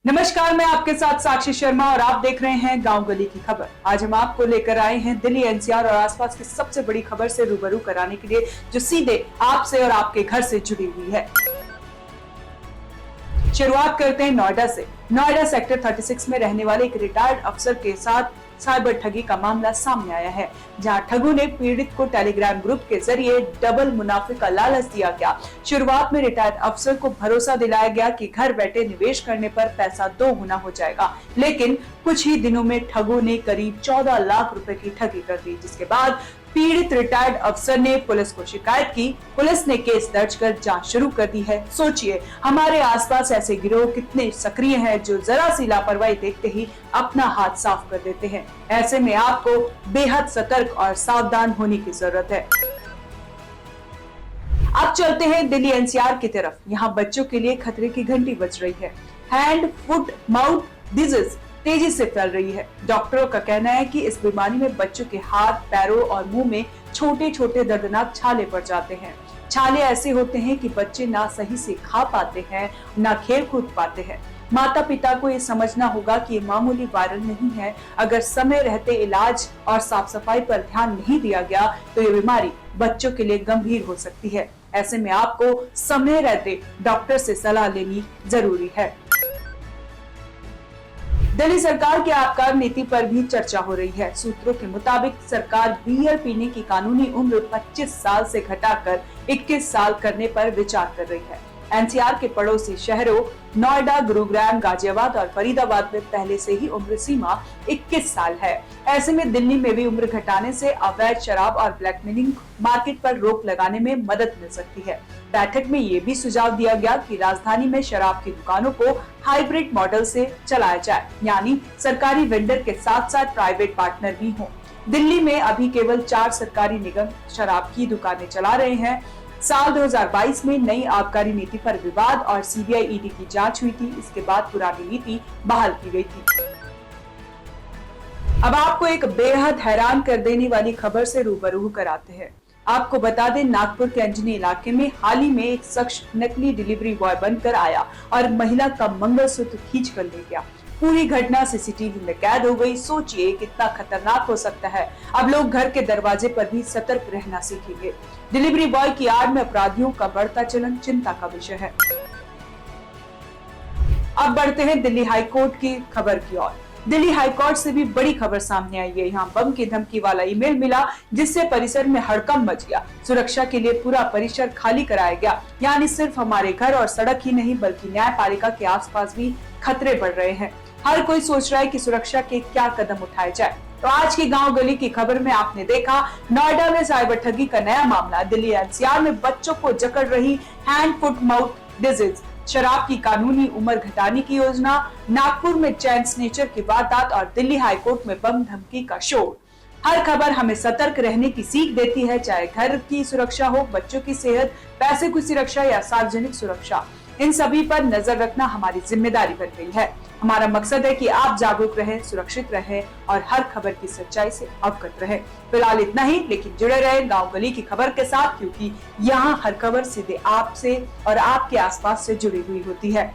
नमस्कार, मैं आपके साथ साक्षी शर्मा और आप देख रहे हैं गांव गली की खबर। आज हम आपको लेकर आए हैं दिल्ली एनसीआर और आसपास की सबसे बड़ी खबर से रूबरू कराने के लिए, जो सीधे आपसे और आपके घर से जुड़ी हुई है। शुरुआत करते हैं नोएडा से। नोएडा सेक्टर 36 में रहने वाले एक रिटायर्ड अफसर के साथ साइबर ठगी का मामला सामने आया है, जहां ठगों ने पीड़ित को टेलीग्राम ग्रुप के जरिए डबल मुनाफे का लालच दिया गया। शुरुआत में रिटायर्ड अफसर को भरोसा दिलाया गया कि घर बैठे निवेश करने पर पैसा 2 गुना हो जाएगा, लेकिन कुछ ही दिनों में ठगों ने करीब 14 लाख रुपए की ठगी कर दी, जिसके बाद पीड़ित रिटायर्ड अफसर ने पुलिस को शिकायत की। पुलिस ने केस दर्ज कर जांच शुरू कर दी है। सोचिए, हमारे आसपास ऐसे गिरोह कितने सक्रिय हैं, जो जरा सी लापरवाही देखते ही अपना हाथ साफ कर देते हैं। ऐसे में आपको बेहद सतर्क और सावधान होने की जरूरत है। अब चलते हैं दिल्ली एनसीआर की तरफ। यहाँ बच्चों के लिए खतरे की घंटी बज रही है। हैंड फुट माउथ डिजीज तेजी से फैल रही है। डॉक्टरों का कहना है कि इस बीमारी में बच्चों के हाथ, पैरों और मुंह में छोटे छोटे दर्दनाक छाले पड़ जाते हैं। छाले ऐसे होते हैं कि बच्चे ना सही से खा पाते हैं, ना खेल कूद पाते हैं। माता पिता को ये समझना होगा कि ये मामूली वायरल नहीं है। अगर समय रहते इलाज और साफ सफाई पर ध्यान नहीं दिया गया तो ये बीमारी बच्चों के लिए गंभीर हो सकती है। ऐसे में आपको समय रहते डॉक्टर से सलाह लेनी जरूरी है। दिल्ली सरकार की आबकारी नीति पर भी चर्चा हो रही है। सूत्रों के मुताबिक सरकार बियर पीने की कानूनी उम्र 25 साल से घटाकर 21 साल करने पर विचार कर रही है। एनसीआर के पड़ोसी शहरों नोएडा, गुरुग्राम, गाजियाबाद और फरीदाबाद में पहले से ही उम्र सीमा 21 साल है। ऐसे में दिल्ली में भी उम्र घटाने से अवैध शराब और ब्लैकमेलिंग मार्केट पर रोक लगाने में मदद मिल सकती है। बैठक में ये भी सुझाव दिया गया कि राजधानी में शराब की दुकानों को हाइब्रिड मॉडल से चलाया जाए, यानी सरकारी वेंडर के साथ साथ प्राइवेट पार्टनर भी हों। दिल्ली में अभी केवल 4 सरकारी निगम शराब की दुकानें चला रहे हैं। साल 2022 में नई आबकारी नीति पर विवाद और सीबीआई ईडी की जांच हुई थी। इसके बाद पुरानी नीति बहाल की गई थी। अब आपको एक बेहद हैरान कर देने वाली खबर से रूबरू कराते हैं। आपको बता दें, नागपुर के अंजनी इलाके में हाल ही में एक शख्स नकली डिलीवरी बॉय बनकर आया और महिला का मंगलसूत्र खींच कर ले गया। पूरी घटना सीसीटीवी में कैद हो गई। सोचिए कितना खतरनाक हो सकता है। अब लोग घर के दरवाजे पर भी सतर्क रहना सीखेंगे। डिलीवरी बॉय की आड़ में अपराधियों का बढ़ता चलन चिंता का विषय है। अब बढ़ते हैं दिल्ली हाईकोर्ट की खबर की ओर। दिल्ली हाईकोर्ट से भी बड़ी खबर सामने आई है। यहाँ बम की धमकी वाला ईमेल मिला, जिससे परिसर में हड़कंप मच गया। सुरक्षा के लिए पूरा परिसर खाली कराया गया। यानी सिर्फ हमारे घर और सड़क ही नहीं, बल्कि न्यायपालिका के आसपास भी खतरे बढ़ रहे हैं। हर कोई सोच रहा है कि सुरक्षा के क्या कदम उठाए जाए। तो आज की गांव गली की खबर में आपने देखा, नोएडा में साइबर ठगी का नया मामला, दिल्ली एनसीआर में बच्चों को जकड़ रही हैंड फुट माउथ डिजीज, शराब की कानूनी उम्र घटाने की योजना, नागपुर में चैन स्नेचर की वारदात और दिल्ली हाईकोर्ट में बम धमकी का शोर। हर खबर हमें सतर्क रहने की सीख देती है, चाहे घर की सुरक्षा हो, बच्चों की सेहत, पैसे की सुरक्षा या सार्वजनिक सुरक्षा। इन सभी पर नजर रखना हमारी जिम्मेदारी बन गई है। हमारा मकसद है कि आप जागरूक रहें, सुरक्षित रहें और हर खबर की सच्चाई से अवगत रहें। फिलहाल इतना ही, लेकिन जुड़े रहें गांव गली की खबर के साथ, क्योंकि यहाँ हर खबर सीधे आपसे और आपके आसपास से जुड़ी हुई होती है।